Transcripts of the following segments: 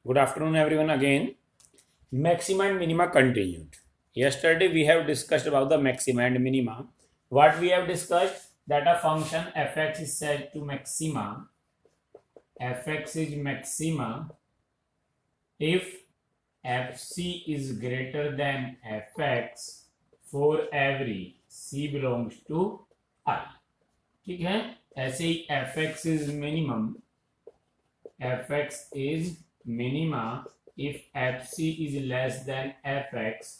Good afternoon, everyone. Again, maxima and minima continued. Yesterday, we have discussed about the maxima and minima. What we have discussed that a function fx is set to maxima. Fx is maxima if fc is greater than fx for every c belongs to I. ठीक है, ऐसे ही fx is minimum. fx is minima if fc is less than fx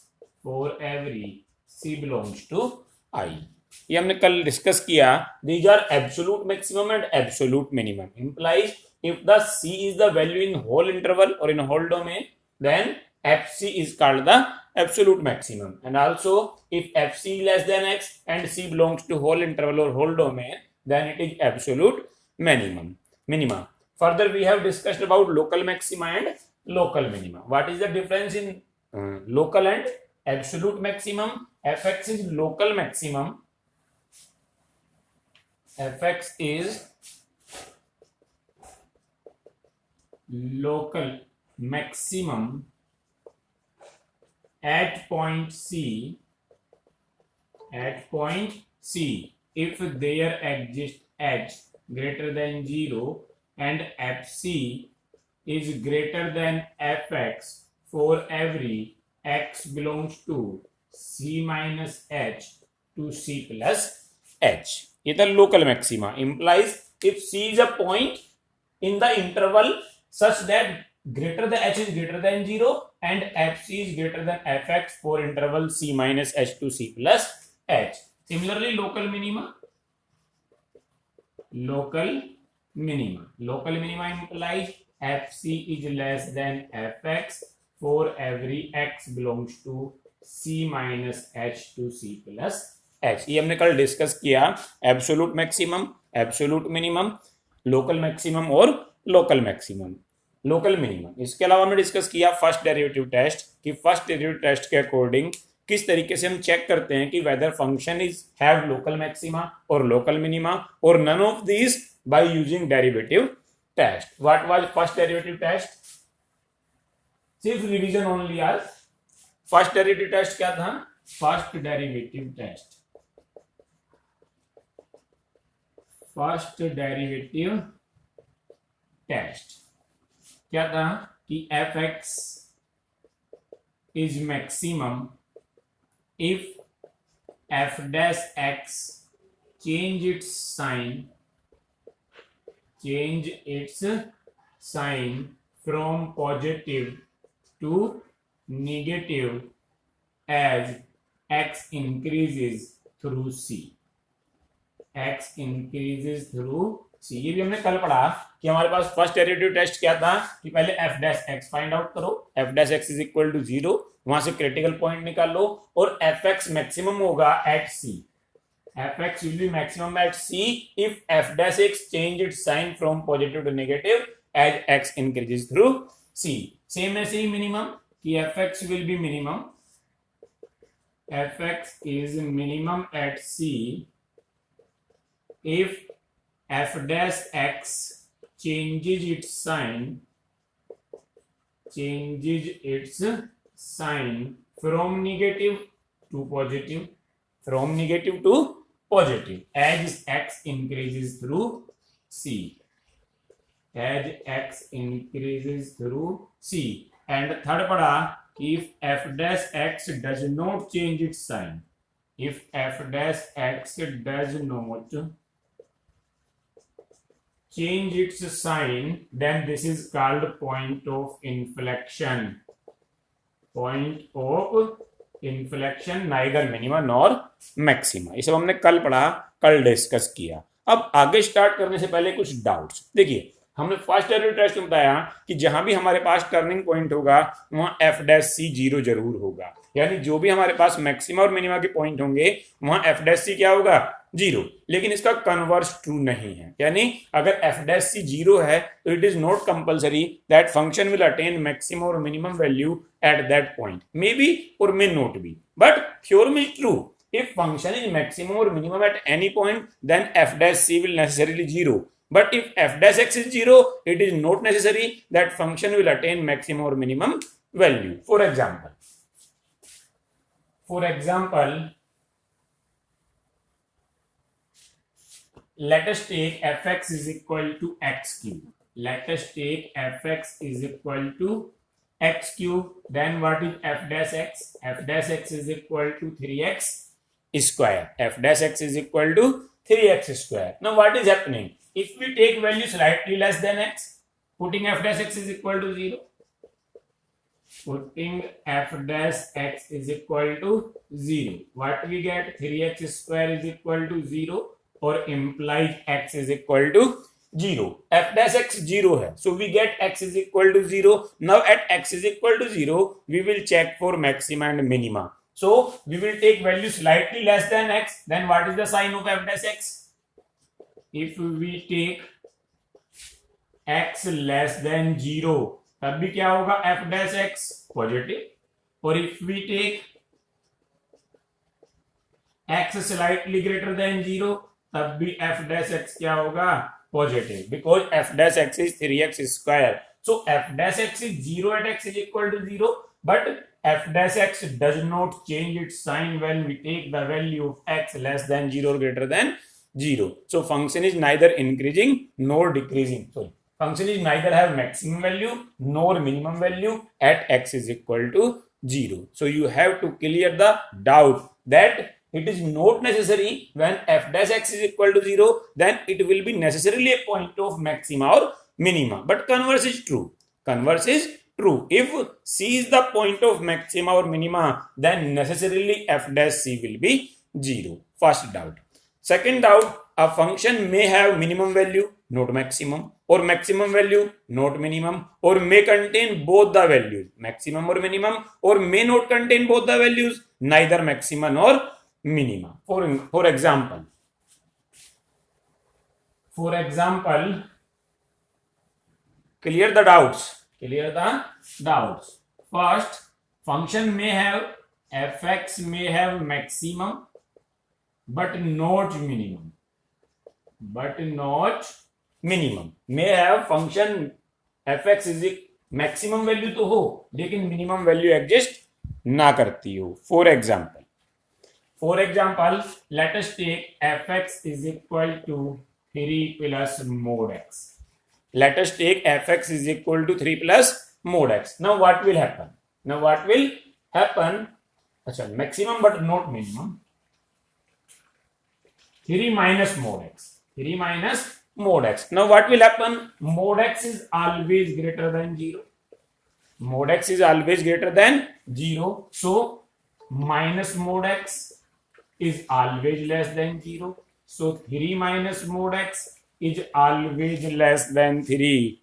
for every c belongs to I. ये हमने कल discuss किया. These are absolute maximum and absolute minimum. Implies if the c is the value in whole interval or in whole domain, then fc is called the absolute maximum. And also if fc is less than x and c belongs to whole interval or whole domain, then it is absolute minima. Further, we have discussed about local maxima and local minima. What is the difference in local and absolute maximum? Fx is local maximum. Fx is local maximum at point C. At point C, if there exists h greater than 0 and fc is greater than fx for every x belongs to c minus h to c plus h. It is local maxima. Implies if c is a point in the interval such that greater than h is greater than 0 and fc is greater than fx for interval c minus h to c plus h. Similarly, local minima. Local minima implies fc is less than fx for every x belongs to c minus h to c plus h. ये हमने कल discuss किया. Absolute maximum, absolute minimum, local maximum और local maximum, local minimum. इसके अलावा हमने discuss किया first derivative test कि फर्स्ट डेरिवेटिव टेस्ट के अकॉर्डिंग किस तरीके से हम चेक करते हैं कि whether function is have local maxima और लोकल मिनिमा और none of these by using derivative test. What was first derivative test? सिर्फ रिवीजन ओनली आज. फर्स्ट डेरिवेटिव टेस्ट क्या था? First derivative test, first derivative test क्या था कि fx is maximum if f dash x change its sign from positive to negative as x increases through c. x increases through c. ये भी हमने कल पढ़ा कि हमारे पास फर्स्ट डेरिवेटिव टेस्ट क्या था कि पहले f dash x find out करो. f dash x is equal to 0, वहां से क्रिटिकल पॉइंट निकाल लो और fx मैक्सिमम होगा at c. fx will be maximum at c if f dash x change its sign from positive to negative as x increases through c. Same ऐसे ही minimum कि fx will be minimum. fx is minimum at c if f dash x changes its sign from negative to positive, as x increases through c, and third पढ़ा if f dash x does not change its sign, if f dash x does not change its sign, then this is called point of inflection. neither minima nor maxima. ये सब हमने कल पढ़ा, कल discuss किया. अब आगे स्टार्ट करने से पहले कुछ डाउट्स. देखिए, हमने फर्स्ट डेरिवेटिव टेस्ट में बताया कि जहां भी हमारे पास टर्निंग पॉइंट होगा वहां f डैश c 0 जरूर होगा. यानी जो भी हमारे पास मैक्सिमा और मिनिमा के पॉइंट होंगे वहां f डैश c क्या होगा? 0. लेकिन इसका कन्वर्स ट्रू नहीं है. यानी अगर f डैश c 0 है तो it is not compulsory that function will attain maximum और minimum value at that point. May be और may not be, but theorem में true. If function is maximum or minimum at any point, then f dash c will necessarily 0. But if f dash x is 0, it is not necessary that function will attain maximum or minimum value. For example, let us take fx is equal to x cube. Let us take fx is equal to x cube. Then what is f dash x? F dash x is equal to 3x square. F dash x is equal to 3x square. Now what is happening? If we take value slightly less than x, putting f dash x is equal to 0. Putting f dash x is equal to 0. What we get? 3x square is equal to 0, or implies x is equal to 0. F dash x 0 है, so we get x is equal to 0. Now at x is equal to 0, we will check for maxima and minima. So we will take value slightly less than x. Then what is the sign of f dash x? If we take x less than 0, तब भी क्या होगा? f dash x positive. और if we take x slightly greater than 0, तब भी f dash x क्या होगा? Positive, because f dash x is 3x square. So f dash x is 0 at x is equal to 0, but f dash x does not change its sign when we take the value of x less than 0 or greater than 0. So function is neither increasing nor decreasing. Sorry, function is neither have maximum value nor minimum value at x is equal to 0. So you have to clear the doubt that it is not necessary when f dash x is equal to 0, then it will be necessarily a point of maxima or minima. But converse is true. Converse is true. If c is the point of maxima or minima, then necessarily f dash c will be 0. First doubt. Second doubt, a function may have minimum value, not maximum, or maximum value, not minimum, or may contain both the values, maximum or minimum, or may not contain both the values, neither maxima nor minima. For example, clear the doubts. First, function may have fx may have maximum but not minimum. May have function fx is maximum value तो हो, लेकिन minimum value exist ना करती हो. For example, let us take fx is equal to 3 plus mod x. Let us take fx is equal to 3 plus mod x. Now what will happen? Achha, maximum but not minimum. 3 minus mod x. Now what will happen? Mod x is always greater than 0. So minus mod x is always less than 0. So 3 minus mod x is always less than 3.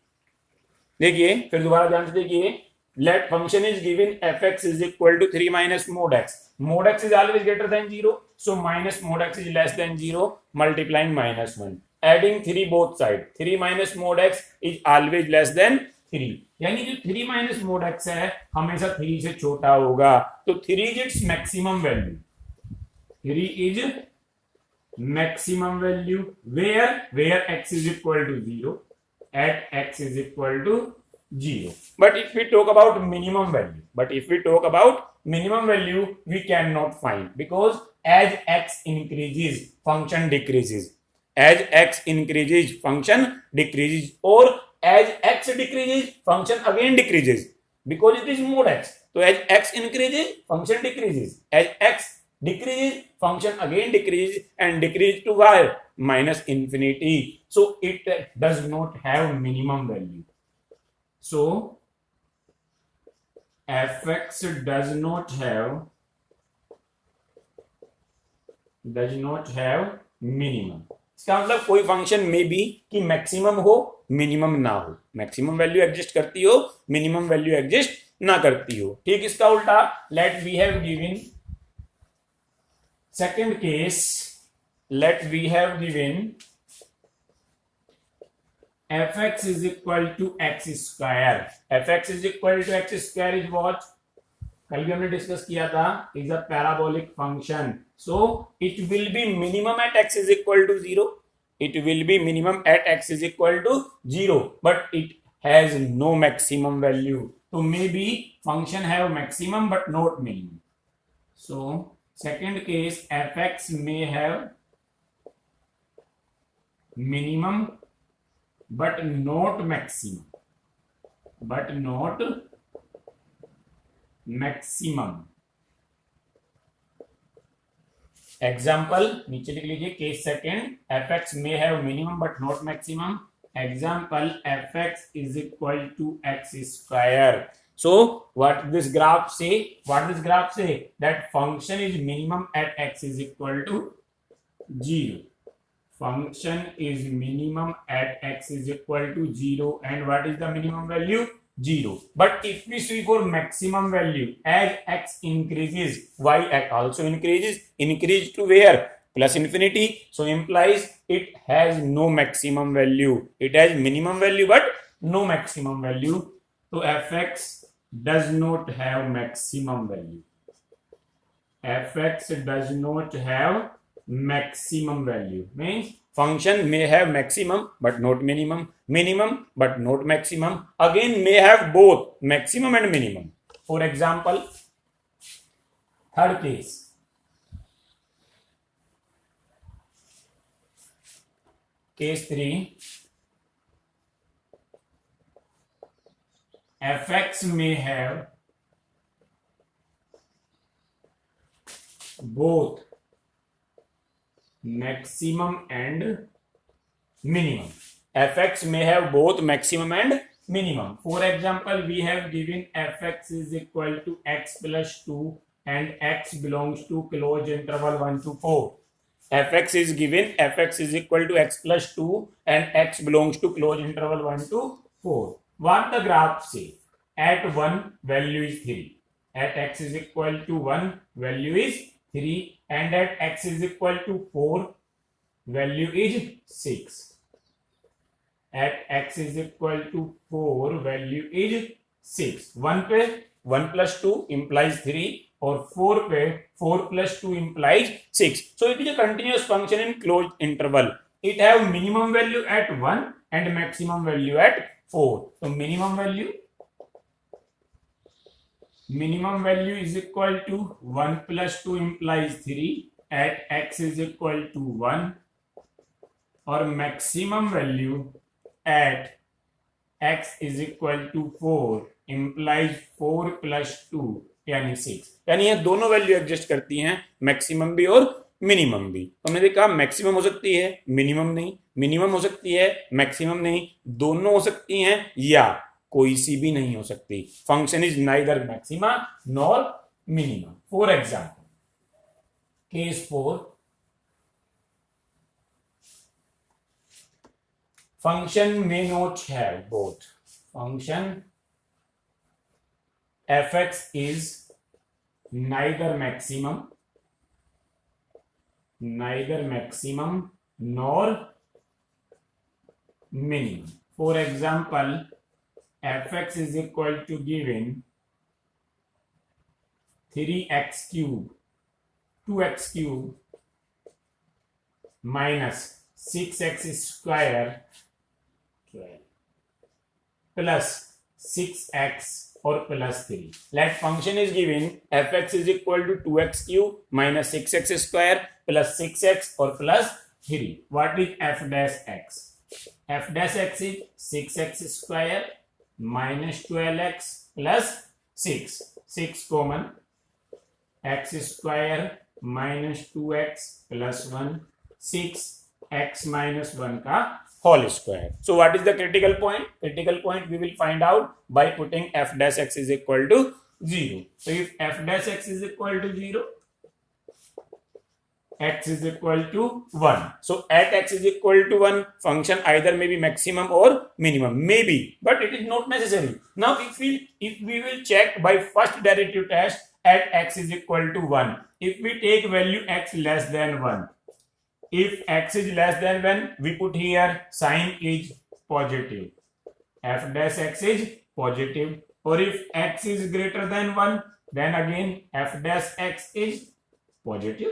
देखिए, फिर दोबारा ध्यान से देखिए. Let function is given fx is equal to 3 minus mod x. Mod x is always greater than 0. So minus mod x is less than 0, multiplying minus 1. Adding 3 both sides. 3 minus mod x is always less than 3. यानी जो 3 minus mod x है हमेशा 3 से छोटा होगा. तो 3 is its maximum value. 3 is maximum value where x is equal to 0, at x is equal to 0. But if we talk about minimum value, we cannot find, because as x increases, function decreases. As x increases, function decreases, or as x decreases, function again decreases, because it is mod x. So as x increases, function decreases. As x decreases, function again decreases, and decrease to y? Minus infinity. So it does not have minimum value. So fx does not have minimum. इसका मतलब कोई function में भी कि maximum हो minimum ना हो, maximum value exist करती हो मिनिमम वैल्यू एग्जिस्ट ना करती हो. ठीक, इसका उल्टा let we have given second case, let we have given fx is equal to x square. Fx is equal to x square is what? कल भी हमने डिस्कस किया था, is a parabolic function. So it will be minimum at x is equal to 0. it will be minimum at x is equal to 0, but it has no maximum value. So maybe function have maximum but not minimum. So second case, fx may have minimum but not maximum, but not maximum. Example नीचे लिख लीजिए, case second, fx may have minimum but not maximum. Example, fx is equal to x square. So what this graph say? What this graph say? That function is minimum at x is equal to 0. Function is minimum at x is equal to 0, and what is the minimum value? 0. But if we see for maximum value, as x increases, y also increases. Increase to where? Plus infinity. So implies it has no maximum value. It has minimum value but no maximum value. So fx does not have maximum value. Fx does not have maximum value. Means function may have maximum but not minimum, minimum but not maximum, again may have both maximum and minimum. For example, third case, case 3, fx may have both maximum and minimum. Fx may have both maximum and minimum. For example, we have given fx is equal to x plus 2 and x belongs to closed interval 1 to 4. Fx is given, fx is equal to x plus 2 and x belongs to closed interval 1 to 4. What the graph say? At 1 value is 3. At x is equal to 1 value is 3, and at x is equal to 4 value is 6. At x is equal to 4 value is 6. 1 पे 1 plus 2 implies 3, or 4 पे 4 plus 2 implies 6. So it is a continuous function in closed interval. It have minimum value at 1 and maximum value at 4. So minimum value is equal to 1 plus 2 implies 3 at x is equal to 1, or maximum value at x is equal to 4 implies 4 plus 2 यानी 6. यानी ये दोनों value adjust करती हैं, maximum भी और minimum भी. तो हमने देखा मैक्सिमम हो सकती है, मिनिमम नहीं, मिनिमम हो सकती है, मैक्सिमम नहीं, दोनों हो सकती हैं या कोई सी भी नहीं हो सकती. Function is neither maxima nor minimum. For example, case 4, function may not have both. Function fx is neither maximum nor minimum. For example, fx is equal to given 3x cube, 2x cube minus 6x square plus 6x or plus 3. Let function is given fx is equal to 2x cube minus 6x square plus 6x or plus 3. What is f dash x? F dash x is 6x square minus 12x plus 6. 6 common. X square minus 2x plus 1. 6x minus 1 का whole square. So what is the critical point? Critical point we will find out by putting f dash x is equal to 0. So if f dash x is equal to 0, x is equal to 1. So at x is equal to 1, function either may be maximum or minimum. Maybe, but it is not necessary. Now if we will check by first derivative test at x is equal to 1. If we take value x less than 1, if x is less than 1, we put here sign is positive. F dash x is positive. Or if x is greater than 1, then again f dash x is positive.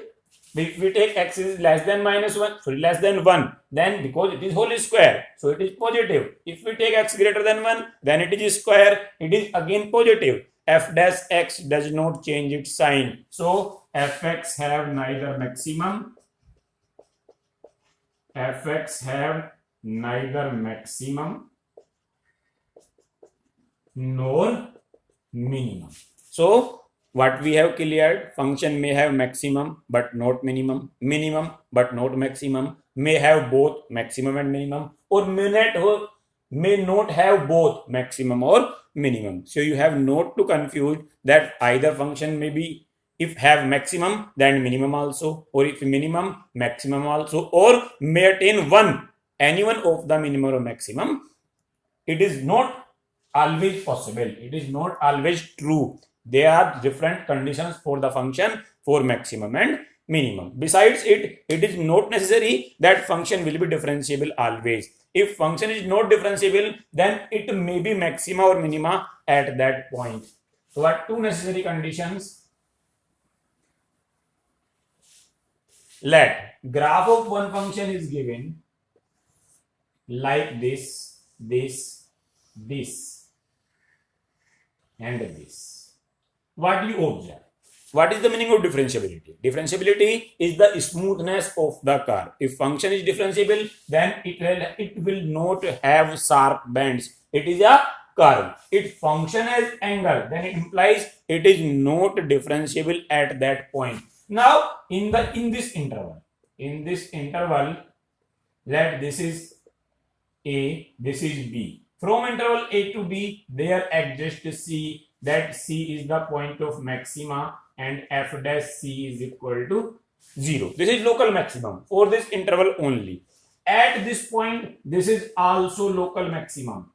If we take x is less than minus 1, sorry, less than 1, then because it is whole square, so it is positive. If we take x greater than 1, then it is square, it is again positive. F dash x does not change its sign. So fx have neither maximum, fx have neither maximum nor minimum. So what we have cleared, function may have maximum but not minimum, minimum but not maximum, may have both maximum and minimum, or may not have both maximum or minimum. So you have not to confuse that either function may be, if have maximum then minimum also, or if minimum maximum also, or may attain any one of the minimum or maximum. It is not always possible, it is not always true. There are different conditions for the function for maximum and minimum. Besides it is not necessary that function will be differentiable always. If function is not differentiable, then it may be maxima or minima at that point. So what two necessary conditions? Let graph of one function is given like this, and this. What do you observe? What is the meaning of differentiability? Differentiability is the smoothness of the curve. If function is differentiable, then it will not have sharp bends. It is a curve. If function has angle, then it implies it is not differentiable at that point. Now, in this interval, let this is A, this is B. From interval A to B, there exists C, that C is the point of maxima, and f dash C is equal to 0. This is local maximum for this interval only. At this point, this is also local maximum.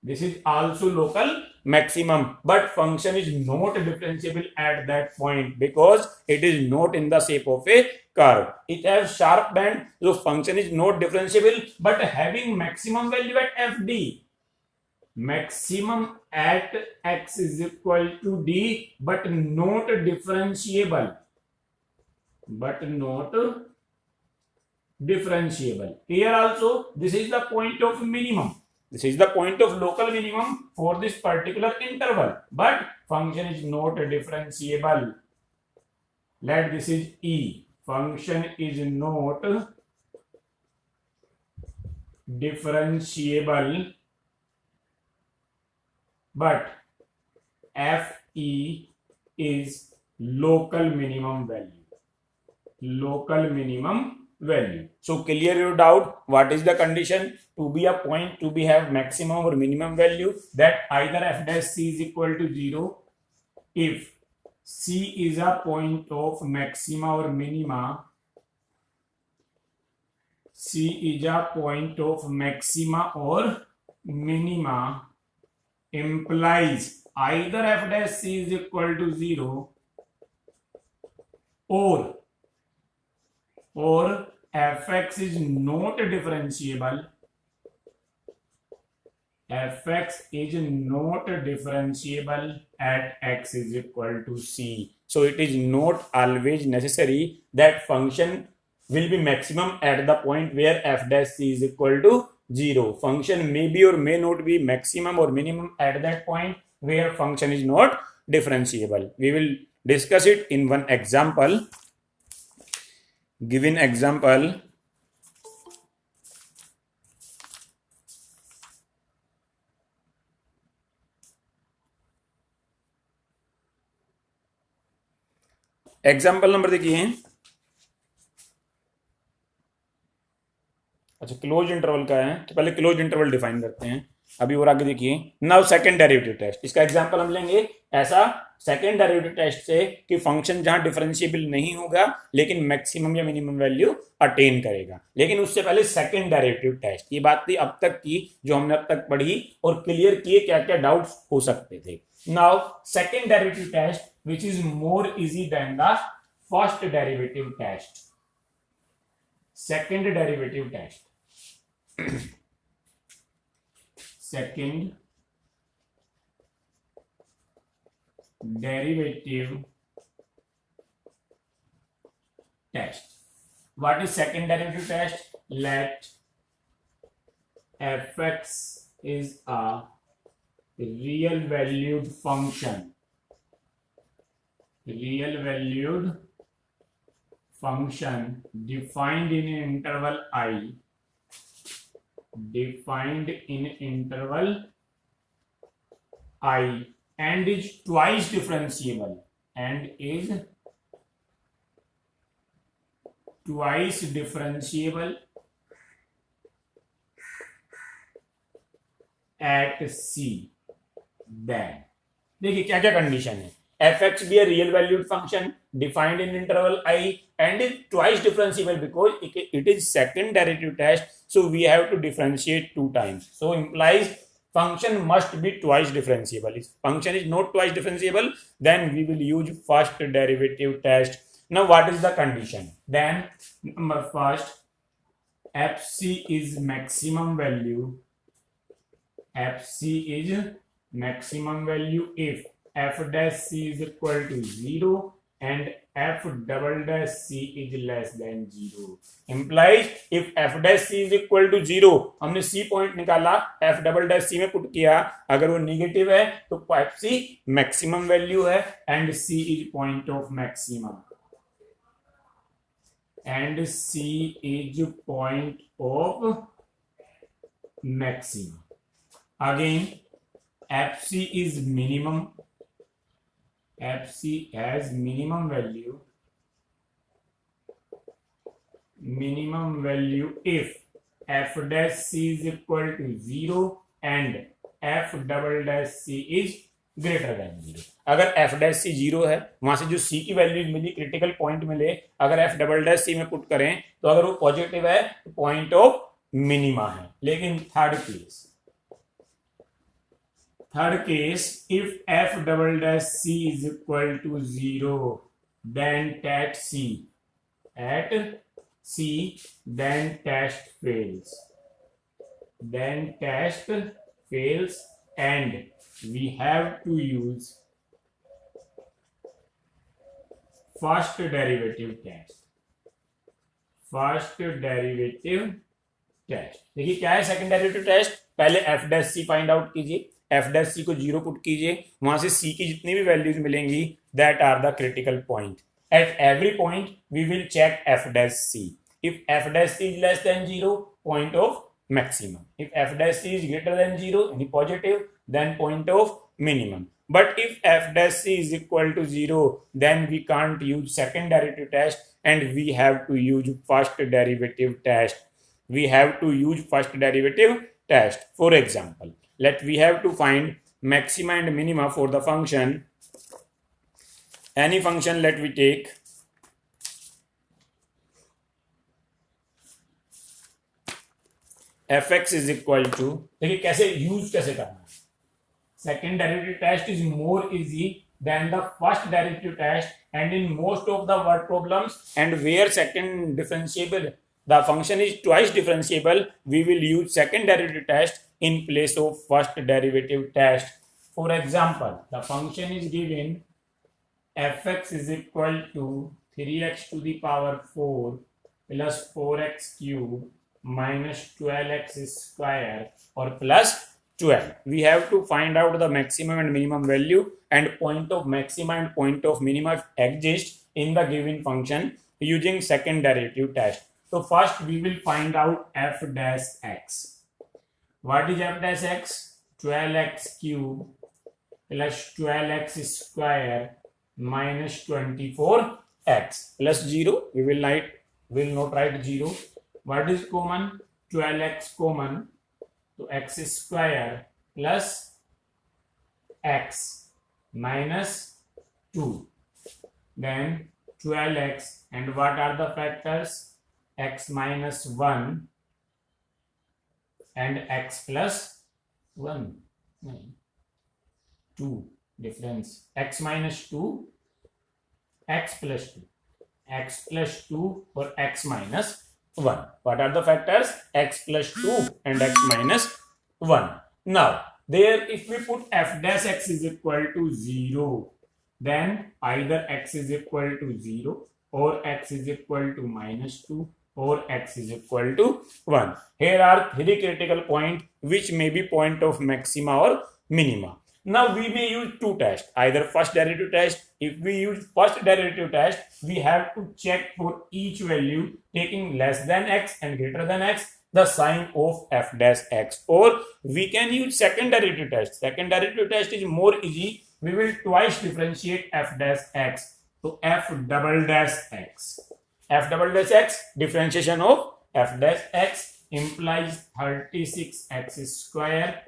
This is also local maximum, but function is not differentiable at that point because it is not in the shape of a curve. It has sharp bend, so function is not differentiable, but having maximum value at fd. Maximum at x is equal to d, but not differentiable. Here also, this is the point of minimum. This is the point of local minimum for this particular interval, but function is not differentiable. Let this is E. Function is not differentiable, but Fe is local minimum value. So clear your doubt. What is the condition? To be a point, to be have maximum or minimum value, that either f dash c is equal to 0 if c is a point of maxima or minima. C is a point of maxima or minima implies either f dash c is equal to 0 or fx is not differentiable. Fx is not differentiable at x is equal to c. So it is not always necessary that function will be maximum at the point where f dash c is equal to 0. Function may be or may not be maximum or minimum at that point where function is not differentiable. We will discuss it in one example. Given example, example number देखिए। अच्छा, close interval का है तो पहले close interval define करते हैं। अभी और आगे देखिए, नाउ सेकंड डेरिवेटिव टेस्ट। इसका एग्जांपल हम लेंगे ऐसा सेकंड डेरिवेटिव टेस्ट से कि फंक्शन जहां डिफरेंशिएबल नहीं होगा लेकिन मैक्सिमम या मिनिमम वैल्यू अटेन करेगा। लेकिन उससे पहले सेकंड डेरिवेटिव टेस्ट, ये बात थी अब तक की जो हमने अब तक पढ़ी और क्लियर किए क्या क्या डाउट्स हो सकते थे। Now second derivative test which is more easy than the first derivative test. Second derivative test. Second derivative test. What is second derivative test? Let fx is a real valued function. Real valued function defined in interval I. Defined in interval I and is twice differentiable. And is twice differentiable at C. Then देखिए क्या क्या condition है. fx be a real valued function defined in interval I and is twice differentiable because it is second derivative test, so we have to differentiate 2 times, so implies function must be twice differentiable. If function is not twice differentiable, then we will use first derivative test. Now what is the condition? Then number first, fc is maximum value. fc is maximum value if f dash c is equal to 0 and f double dash c is less than 0. Implies if f dash c is equal to 0, हमने c point निकाला, f double dash c में put किया, अगर वो negative है तो f c maximum value है and c is point of maximum. And C is point of maximum. Again, FC is minimum. FC has minimum value. Minimum value if f dash c is equal to 0 and f double dash c is greater than 0. अगर f dash c 0 है, वहां से जो c की value मिली, critical point मिले, अगर f double dash c में put करें तो अगर वो पॉजिटिव है तो पॉइंट ऑफ मिनिमा है. लेकिन third case if f double dash c is equal to 0 then at c then test fails and we have to use first derivative test. देखिए क्या है सेकंड डेरिवेटिव टेस्ट. पहले f dash c find out कीजिए, f dash c को 0 put कीजिए, वहां से c की जितनी भी वैल्यूज मिलेंगी that are the critical point. At every point we will check f dash c. if f dash c is less than 0, point of maximum. if f dash c is greater than 0, any positive, then point of minimum. But if f dash c is equal to 0, then we can't use second derivative test and we have to use first derivative test. For example, we have to find maxima and minima for the function. Any function let we take fx is equal to, देखिए कैसे use कैसे करना है. Second derivative test is more easy than the first derivative test and in most of the word problems and where second differentiable the function is twice differentiable, we will use second derivative test in place of first derivative test. For example, the function is given fx is equal to 3x to the power 4 plus 4x cube minus 12x square or plus 12. We have to find out the maximum and minimum value and point of maxima and point of minima exist in the given function using second derivative test. So first we will find out f dash x. What is f dash x? 12x cube plus 12x square minus 24x plus 0. We will not write 0. What is common? 12x common. So x square plus x minus 2. Then 12x and what are the factors? X minus 1 and x plus 1. 2 difference. X minus 2, x plus 2. X plus 2 or x minus 1. What are the factors? X plus 2 and x minus 1. Now, there if we put f dash x is equal to 0, then either x is equal to 0 or x is equal to -2 or x is equal to 1. Here are three critical points which may be point of maxima or minima. Now we may use two tests, either first derivative test. If we use first derivative test, we have to check for each value taking less than x and greater than x the sign of f dash x, or we can use second derivative test. Second derivative test is more easy. We will twice differentiate f dash x. So f double dash x. F double dash x, differentiation of f dash x implies 36x square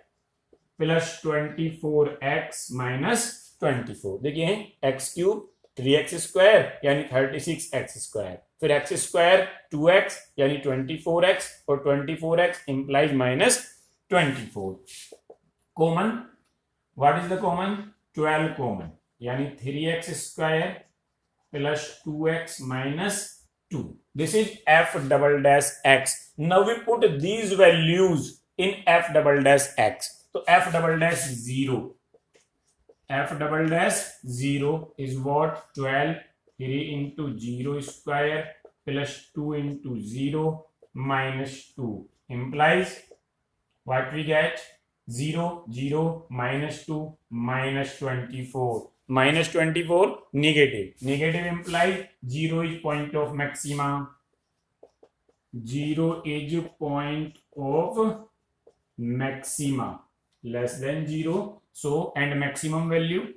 plus 24x minus 24. देखिए x cube 3x square यानी 36x square, फिर x square 2x यानी 24x और 24x implies minus 24. Common, what is the common? 12 common यानी 3x square plus 2x minus 2. This is f double dash x. Now we put these values in f double dash x. So f double dash 0. F double dash 0 is what? 12 3 into 0 square plus 2 into 0 minus 2 implies what we get? 0 0 minus 2 minus 24. Minus 24 negative. Negative implies 0 is point of maxima. 0 is point of maxima. Less than 0. So and maximum value,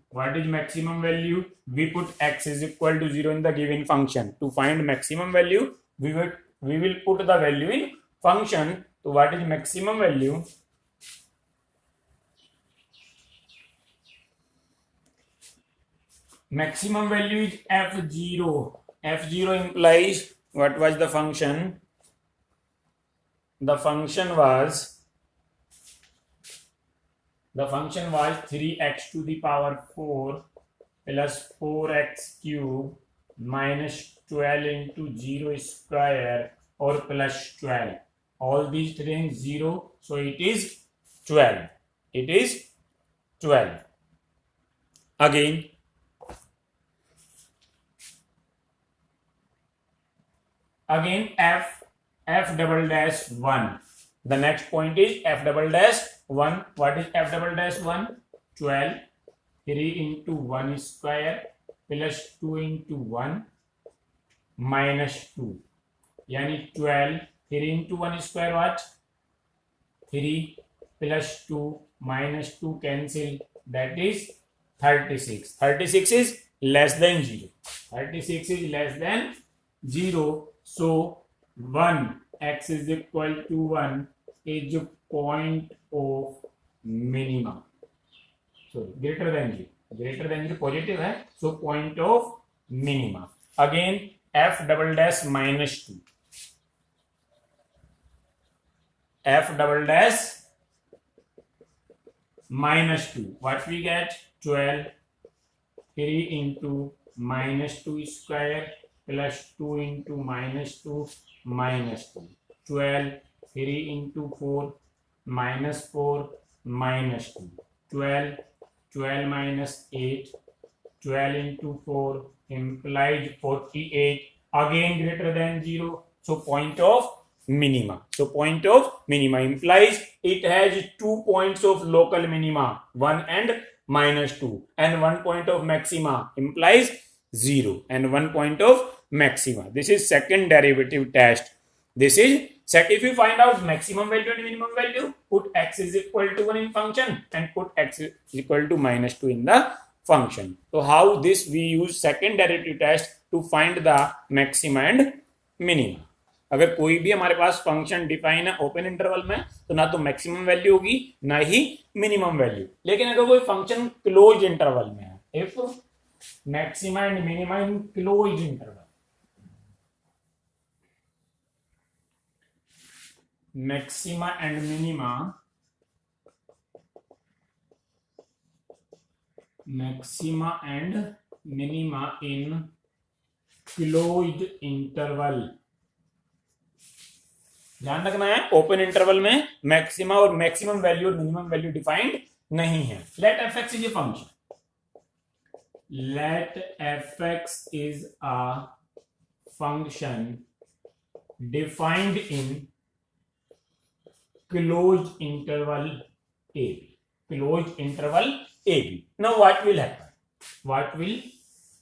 what is maximum value? We put x is equal to 0 in the given function. To find maximum value, we will put the value in function. So what is maximum value? Maximum value is f0. F0 implies what was the function? The function was 3x to the power 4 plus 4x cube minus 12 into 0 square or plus 12. All these things 0, so it is 12. It is 12. Again f double dash 1. The next point is f double dash 1. What is f double dash 1? 12 3 into 1 square plus 2 into 1 minus 2. Yani 12 3 into 1 square what? 3 plus 2 minus 2 cancel. That is 36. 36 is less than 0. 36 is less than 0. So 1 x is equal to 1 is point of minima. So greater than 0 positive है, so point of minima. Again f double dash minus 2. F double dash minus 2. What we get? 12 3 into minus 2 square plus 2 into minus 2 minus 2. 12 3 into 4 minus 4 minus 2. 12 minus 8. 12 into 4 implies 48. Again greater than 0. So point of minima. So point of minima implies it has 2 points of local minima, 1 and minus 2, and 1 point of maxima implies 0 and 1 point of maxima. This is second derivative test. This is if you find out maximum value and minimum value, put x is equal to 1 in function and put x is equal to minus 2 in the function. So how this we use second derivative test to find the maxima and minima. अगर कोई भी हमारे पास function define है open interval में, तो ना तो maximum value होगी ना ही मिनिमम वैल्यू. लेकिन अगर कोई फंक्शन क्लोज इंटरवल में है, if maxima and minima in close interval, maxima and minima in closed interval. ध्यान रखना है ओपन इंटरवल में मैक्सिमा और मैक्सिमम वैल्यू और मिनिमम वैल्यू डिफाइंड नहीं है. Let f x is a function. let fx is a function defined in closed interval ab. Closed interval ab. Now what will happen? What will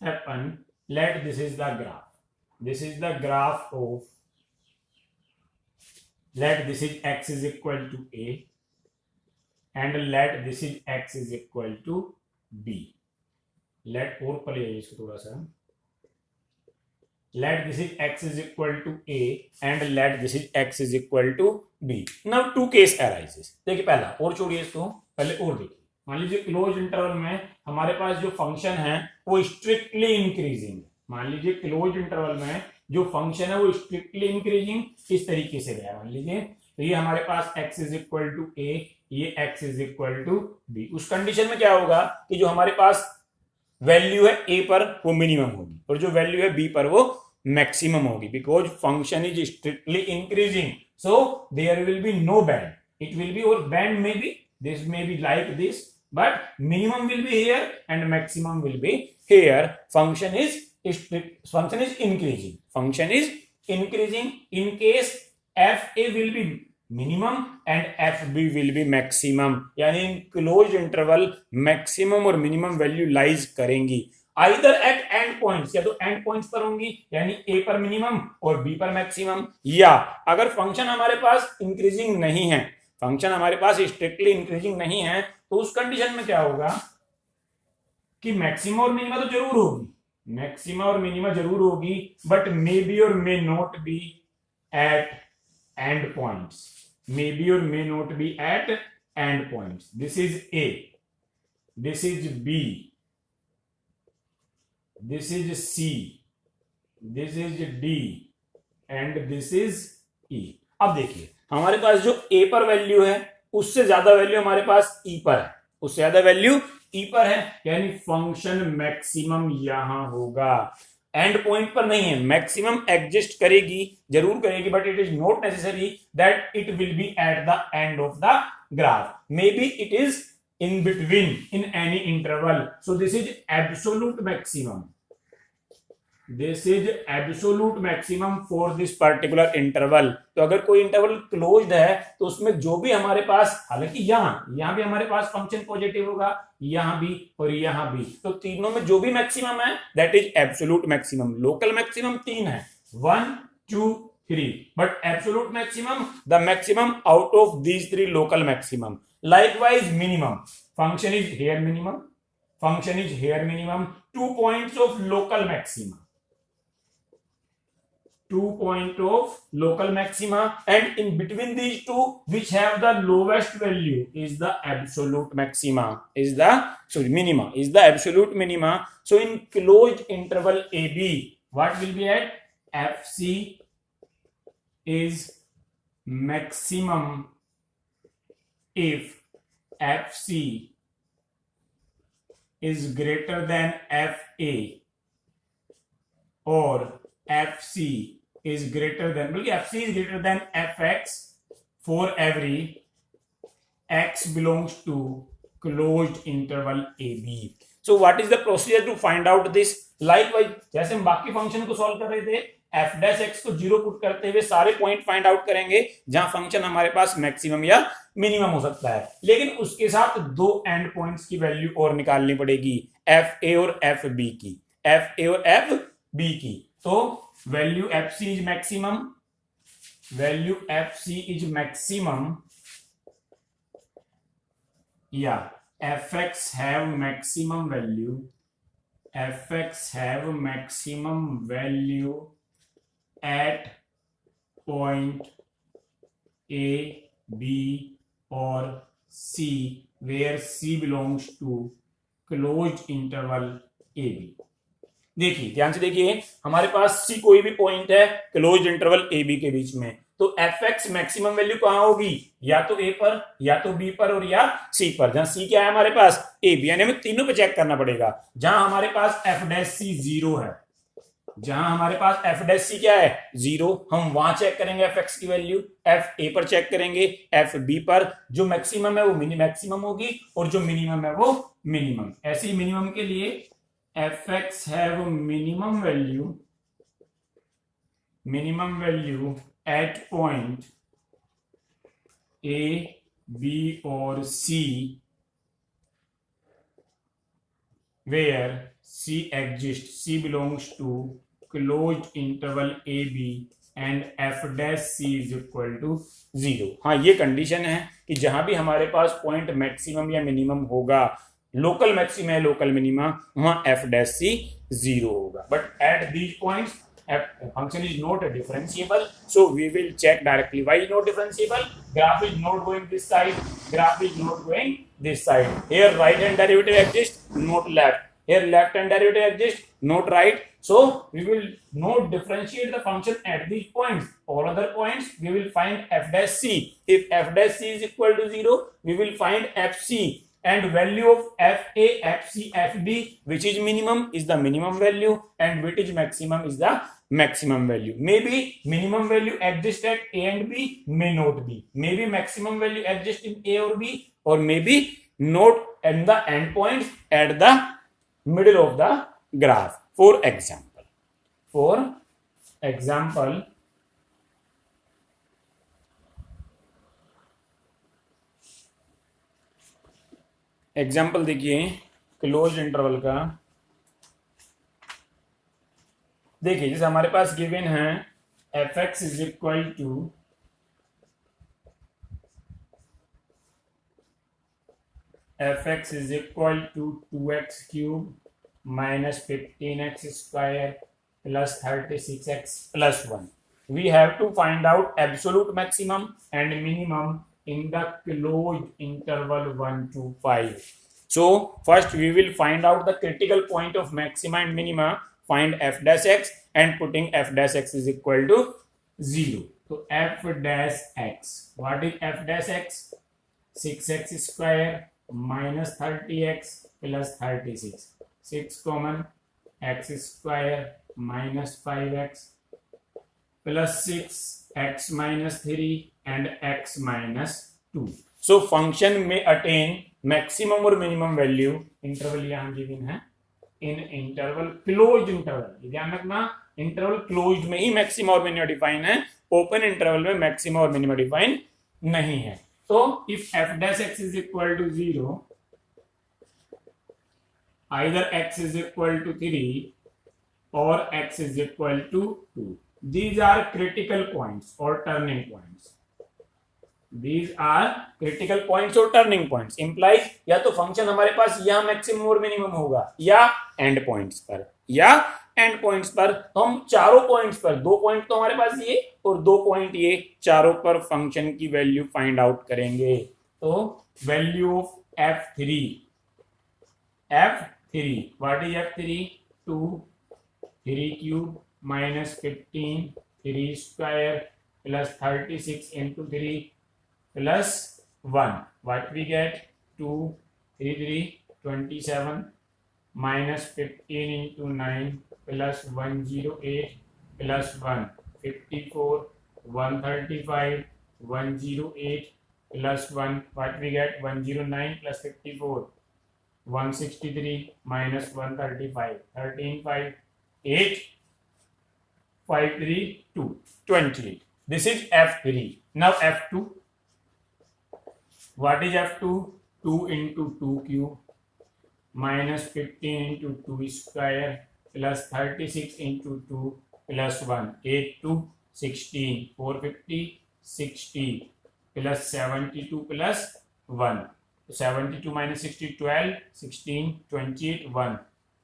happen? Let this is the graph. This is the graph of, let this is x is equal to a and let this is x is equal to b. Let और पले इसको थोड़ा सा, let this is x is equal to a and let this is x is equal to b. Now two case arises. देखिए पहला और छोड़िए इसको, पहले और देखिए. मान लीजिए क्लोज इंटरवल में हमारे पास जो फंक्शन है वो स्ट्रिक्टली इंक्रीजिंग. मान लीजिए क्लोज इंटरवल में जो फंक्शन है वो स्ट्रिक्टली इंक्रीजिंग इस तरीके से गया. मान लीजिए तो ये हमारे पास x is equal to a, ये x is equal to b. उस कंडीशन में क्या होगा कि जो हमारे पास वैल्यू है a पर वो मिनिमम होगी और जो वैल्यू है b पर वो मैक्सिमम होगी, because function is strictly increasing. So there will be no bend. It will be, और बैंड में भी, this may be like this, but minimum will be here and maximum will be here. Function is increasing. Function is increasing. In case fa will be minimum and fb will be maximum. यानी in closed interval maximum और minimum value lies करेंगी either at end points, या तो end points पर होंगी यानी a पर minimum और b पर maximum, या अगर फंक्शन हमारे पास increasing नहीं है, फंक्शन हमारे पास स्ट्रिक्टली इंक्रीजिंग नहीं है, तो उस कंडीशन में क्या होगा कि मैक्सिमा और मिनिमा तो जरूर होगी, मैक्सिमा और मिनिमा जरूर होगी, बट मे बी और may not be at end points. May be और may not be at end points. This is A, this is B, this is C, this is D and this is E. अब देखिए हमारे पास जो a पर value है उससे ज्यादा value हमारे पास e पर है, उससे ज्यादा वैल्यू e पर है, यानी फंक्शन मैक्सिमम यहां होगा. एंड पॉइंट पर नहीं है, मैक्सिमम एग्जिस्ट करेगी, जरूर करेगी, but it is not necessary that it will B at the end of the graph. May be it is in between in any interval. So this is absolute maximum. This is absolute maximum for this particular interval. तो अगर कोई interval closed है तो उसमें जो भी हमारे पास, हालांकि यहां भी हमारे पास फंक्शन पॉजिटिव होगा, यहां भी और यहां भी, तो तीनों में जो भी मैक्सिमम है that is absolute maximum. Local maximum 3 है, 1 2 3, but absolute maximum the maximum out of these 3 local maximum. Likewise minimum, function is here minimum, function is here minimum. 2 points of local maximum, 2 points of local maxima, and in between these two which have the lowest value is the absolute maxima, is the minima, is the absolute minima. So in closed interval AB what will be at? FC is maximum if FC is greater than FA or FC is greater than, बल्कि FC is greater than fx for every x belongs to closed interval AB. So what is the procedure to find out this? Likewise जैसे हम बाकी function को solve कर रहे थे, f dash x को 0 put करते हुए सारे पॉइंट फाइंड आउट करेंगे जहां फंक्शन हमारे पास मैक्सिमम या मिनिमम हो सकता है, लेकिन उसके साथ 2 एंड पॉइंट्स की वैल्यू और निकालनी पड़ेगी, एफ ए और एफ बी की, एफ ए और एफ बी की. तो value fc is maximum, value fc is maximum, yeah, fx have maximum value, fx have maximum value at point a, b or c, where c belongs to closed interval ab. देखिए ध्यान से देखिए, हमारे पास सी कोई भी point है close interval A B के बीच में, तो एफ एक्स मैक्सिमम वैल्यू कहां होगी? या तो ए पर, या तो बी पर, और या सी पर. जहां सी क्या है हमारे पास? ए बी, यानी हमें तीनों पे चेक करना पड़ेगा. जहां हमारे पास एफ डैश सी 0 है, जहां हमारे पास एफ डैश सी क्या है? 0, हम वहां चेक करेंगे एफ एक्स की वैल्यू, एफ ए पर चेक करेंगे, एफ बी पर जो मैक्सिमम है वो मैक्सिमम होगी और जो मिनिमम है वो मिनिमम. ऐसे ही मिनिमम के लिए fx have minimum value at point A, B or C, where C exists, C belongs to closed interval A B and f dash C is equal to 0। हाँ, ये कंडीशन है कि जहां भी हमारे पास पॉइंट मैक्सिमम या मिनिमम होगा, local maximum या लोकल मिनिमा, वहां f dash C 0 होगा। But at these points function is not differentiable, so we will check directly why not differentiable. Graph is not going this side, graph is not going this side. Here right hand derivative exists, not left. Here left hand derivative exists, not right. So we will not differentiate the function at these points. All other points we will find f dash c. If f dash c is equal to 0, we will find fc, and value of fa, fc, fd, which is minimum, is the minimum value, and which is maximum is the maximum value. Maybe minimum value exists at a and b, may not be. Maybe maximum value exists in a or b, or maybe not at the endpoints at the middle of the graph. For example, example देखिए close interval का। देखिए जैसे हमारे पास given है fx is equal to fx is equal to 2x cube minus 15x square plus 36x plus 1। We have to find out absolute maximum and minimum in the closed interval 1 to 5. So first we will find out the critical point of maxima and minima, find f dash x, and putting f dash x is equal to 0. So f dash x, what is f dash x? 6x square minus 30x plus 36, 6 common, x square minus 5x plus 6, x minus 3 and x minus 2. So function may attain maximum or minimum value, interval यहाँ given है, in interval closed interval, ध्यान रखना interval closed में ही maximum और minimum define है, open interval में maximum और minimum define नहीं है। तो if f dash x is equal to 0, either x is equal to 3 or x is equal to 2. These are critical points or turning points. These are critical points or turning points. Implies या तो function हमारे पास या maximum और minimum होगा या and points पर, तो हम चारों पॉइंट्स पर, 2 पॉइंट तो हमारे पास ये और 2 पॉइंट ये, चारों पर फंक्शन की वैल्यू फाइंड आउट करेंगे। तो value of f3, what is f3? 2 3 cube minus 15 3 square plus 36 into 3 plus 1, what we get? 2 3 3 27 minus 15 into 9 plus 108 plus 1 54 135 108 plus 1, what we get? 109 plus 54 163 minus 135 13 5 8 5 3 2 28. This is f3. Now f2, what is f2? 2 into 2 cube minus 15 into 2 square plus 36 into 2 plus 1, 8 2 16 450 60 plus 72 plus 1, 72 minus 60 12 16 28 1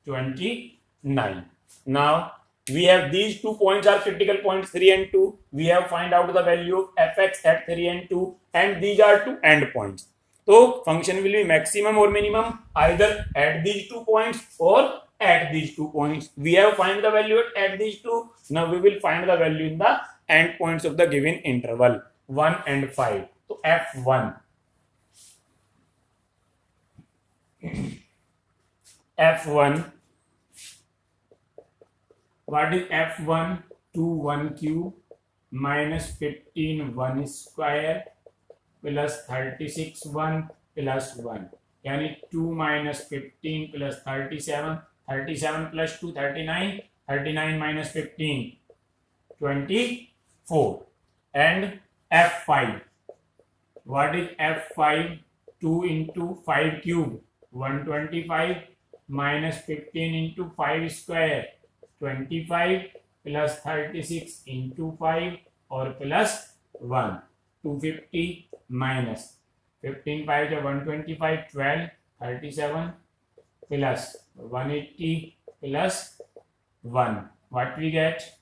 29. Now we have these 2 points are critical points 3 and 2. We have find out the value of fx at 3 and 2, and these are 2 end points. So function will be maximum or minimum either at these 2 points or at these 2 points. We have find the value at these 2. Now we will find the value in the end points of the given interval 1 and 5. So f1, what is f1? 2 1 cube minus 15 1 square plus 36 1 plus 1, यानी 2 minus 15 plus 37 37 plus 2 39, 39 minus 15 24. And F5, what is F5? 2 into 5 cube 125 minus 15 into 5 square 25 plus 36 into 5 or plus 1 250 minus 15 5 is 125 12 37 plus 180 plus 1, what we get?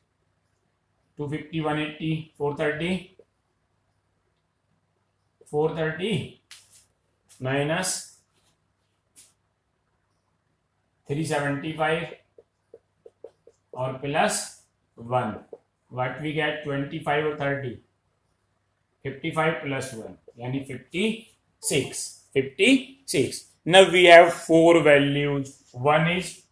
250 180 430 minus 375 or plus 1, what we get? 25 or 30 55 plus 1 yani 56. Now we have 4 values. One is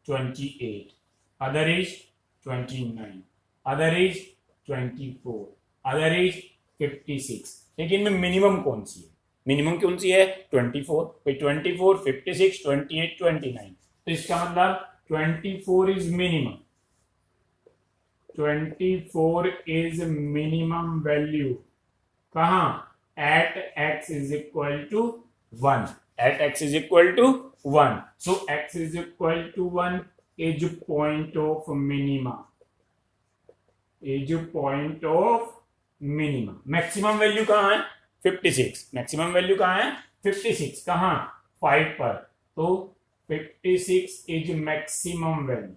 28, other is 29, other is 24, other is 56. लेकिन इनमें minimum कौन सी है? Minimum कौन सी है? 24. भाई 24, 56, 28, 29. तो इसका मतलब 24 is minimum. 24 is minimum value. कहाँ? At x is equal to 1. At x is equal to 1. So x is equal to 1 is point of minima. Is point of minimum. Maximum value कहाँ है? 56. Maximum value कहाँ है? 56. कहाँ? 5 पर. तो 56 is maximum value.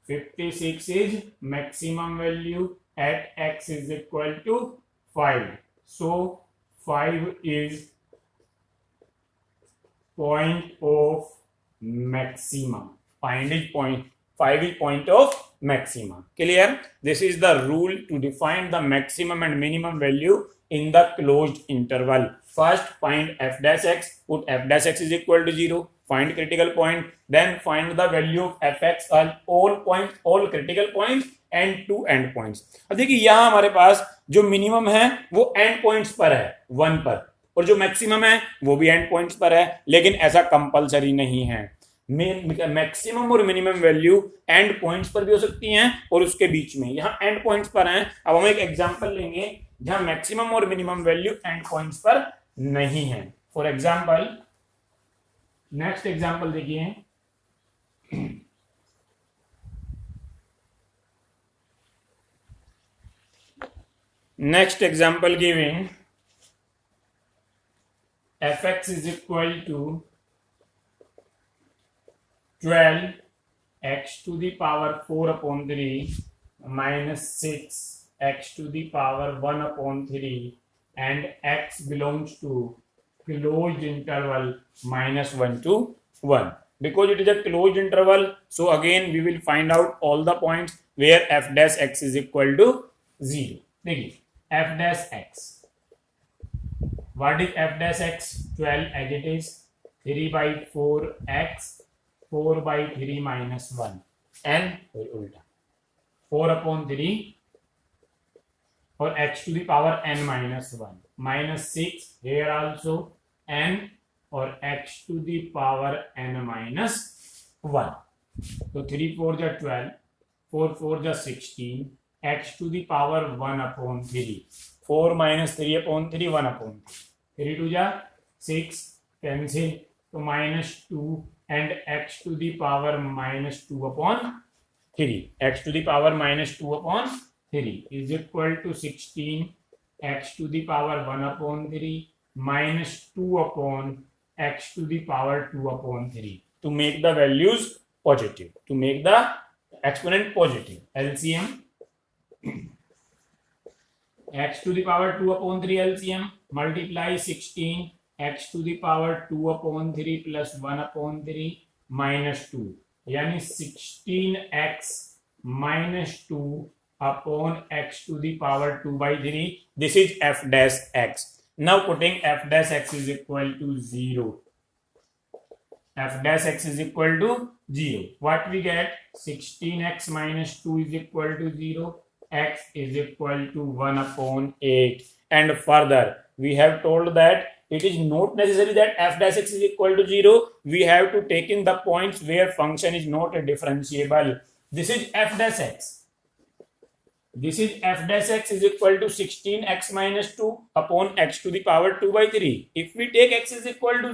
56 is maximum value at x is equal to 5. So 5 is point of maximum. 5 is point of maximum. Clear? This is the rule to define the maximum and minimum value in the closed interval. First find f dash x, put f dash x is equal to 0, find critical point, then find the value of fx on all points, all critical points and 2 end points. अब देखिए यहाँ हमारे पास जो minimum है वो and points पर है 1 पर, और जो मैक्सिमम है वो भी एंड पॉइंट्स पर है, लेकिन ऐसा कंपलसरी नहीं है. मैक्सिमम और मिनिमम वैल्यू एंड पॉइंट्स पर भी हो सकती हैं और उसके बीच में. यहाँ एंड पॉइंट्स पर हैं. अब हम एक एग्जांपल लेंगे जहां मैक्सिमम और मिनिमम वैल्यू एंड पॉइंट्स पर नहीं है. फॉर एग्जांपल नेक्स्ट एग्जांपल देखिए. Next example given, fx is equal to 12 x to the power 4 upon 3 minus 6 x to the power 1 upon 3 and x belongs to closed interval minus 1 to 1. Because it is a closed interval, so again we will find out all the points where f dash x is equal to 0. देखिए f dash x, what is f dash x? 12 as it is, 3 by 4 x, 4 by 3 minus 1 and उल्टा 4 upon 3 और x to the power n minus 1 minus 6 here also n और x to the power n minus 1. तो 3 4 जा 12, 4 4 जा 16, x to the power 1 upon 3, 4 minus 3 upon 3, 1 upon 3, 3 2 जा 6, cancel, तो minus 2 and x to the power minus 2 upon 3, x to the power minus 2 upon 3 is equal to 16 x to the power 1 upon 3 minus 2 upon x to the power 2 upon 3 to make the values positive, to make the exponent positive. LCM x to the power 2 upon 3 LCM multiply 16 x to the power 2 upon 3 plus 1 upon 3 minus 2 यानी 16x minus 2 upon x to the power 2 by 3. This is f dash x. Now putting f dash x is equal to 0. F dash x is equal to 0. What we get? 16x minus 2 is equal to 0. X is equal to 1 upon 8. And further, we have told that it is not necessary that f dash x is equal to 0. We have to take in the points where function is not differentiable. This is f dash x. This is f dash x is equal to 16x minus 2 upon x to the power 2 by 3. If we take x is equal to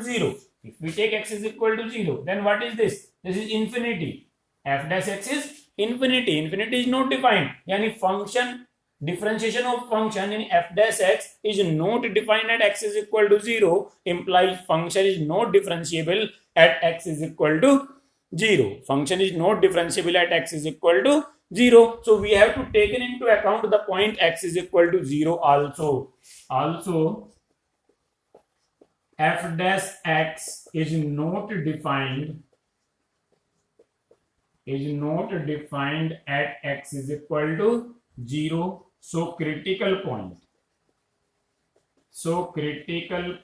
0, then what is this? This is infinity. F dash x is infinity. Infinity is not defined. Yani function, differentiation of function in f dash x is not defined at x is equal to 0, implies function is not differentiable at x is equal to 0. Function is not differentiable at x is equal to 0. So we have to take into account the point x is equal to 0 also. Also, f dash x is not defined at x is equal to 0. So critical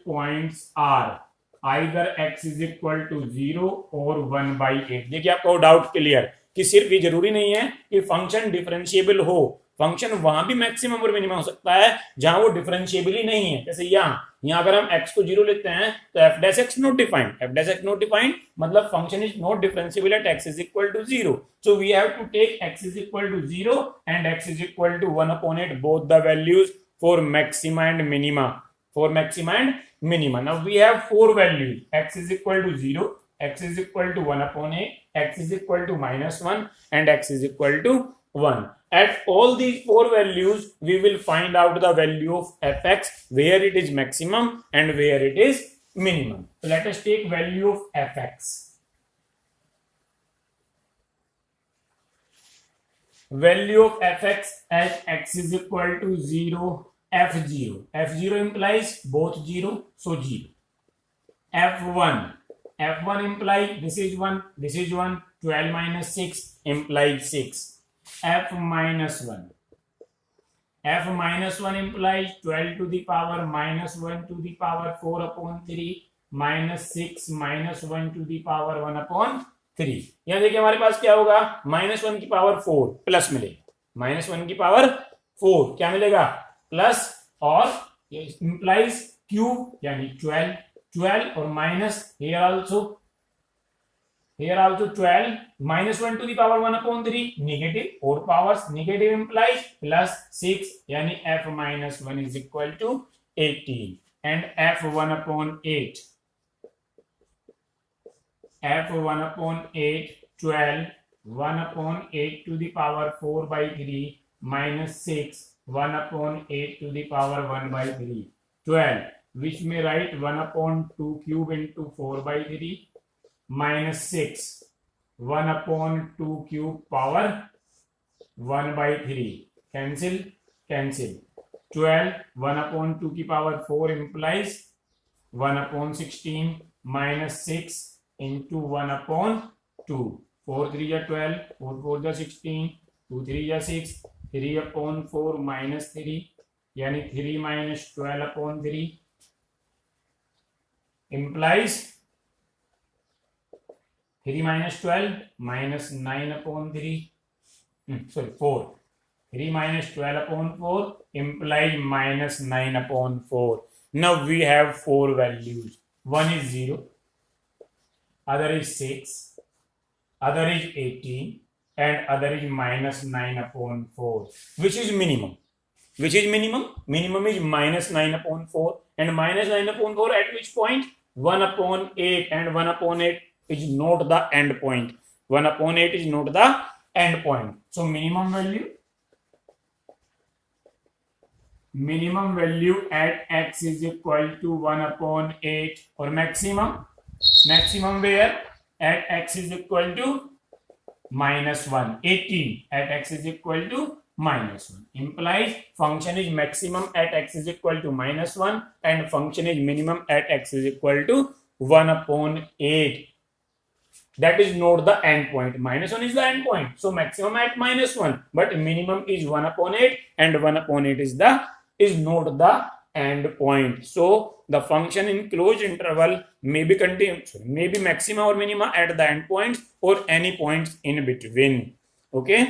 points are either x is equal to 0 or 1 by 8. देखिए आपको doubt clear कि सिर्फ ये जरूरी नहीं है कि function differentiable हो, फंक्शन वहां भी मैक्सिमम और मिनिमम हो सकता है जहां वो डिफरेंशिएबल ही नहीं है. जैसे यहाँ अगर हम x को 0 लेते हैं तो f dash x not defined मतलब function is not differentiable at x is equal to 0. So we have to take x is equal to 0 and x is equal to 1 upon 8 both the values for maxima and minima. Now we have four values: x is equal to 0, x is equal to 1 upon 8, x is equal to -1, and x is equal to 1. At all these four values, we will find out the value of fx, where it is maximum and where it is minimum. So let us take value of fx. Value of fx as x is equal to 0, f0. f0 implies both 0, so 0. f1 implies this is 1, 12 minus 6 implies 6. f minus 1 implies 12 to the power -1 to the power 4 upon 3 minus 6 minus 1 to the power 1 upon 3. यहां देखिए हमारे पास क्या होगा, -1 की power 4 plus मिलेगा, -1 की power 4 क्या मिलेगा, प्लस, और इंप्लाइज क्यूब यानी 12 और minus here also 12 -1 to the power 1 upon 3 negative, 4 powers negative implies plus 6 यानी f minus 1 is equal to 18 and f1 upon 8 12 1 upon 8 to the power 4 by 3 minus 6 1 upon 8 to the power 1 by 3 12, which may write 1 upon 2 cube into 4 by 3 minus 6 1 upon 2 cube power 1 by 3 cancel 12 1 upon 2 की power 4 implies 1 upon 16 minus 6 into 1 upon 2 4 3 या 12 4 4 या 16 2 3 या 6 3 upon 4 minus 3 यानी 3 minus 12 upon 3 implies 3 minus 12 minus 9 upon 3 4 3 minus 12 upon 4 implies minus 9 upon 4. Now we have four values. One is 0, other is 6, other is 18, and other is minus 9 upon 4. Which is minimum? Minimum is minus 9 upon 4. And minus 9 upon 4 at which point? 1 upon 8, and 1 upon 8 is not the end point. 1 upon 8 is not the end point. So minimum value at x is equal to 1 upon 8, or maximum where at x is equal to -1, 18 at x is equal to -1 implies function is maximum at x is equal to -1 and function is minimum at x is equal to 1 upon 8. That is not the end point. -1 is the end point, so maximum at -1, but minimum is 1 upon 8 and 1 upon 8 is not the end point. So the function in closed interval may be maxima or minima at the end points or any points in between. Okay.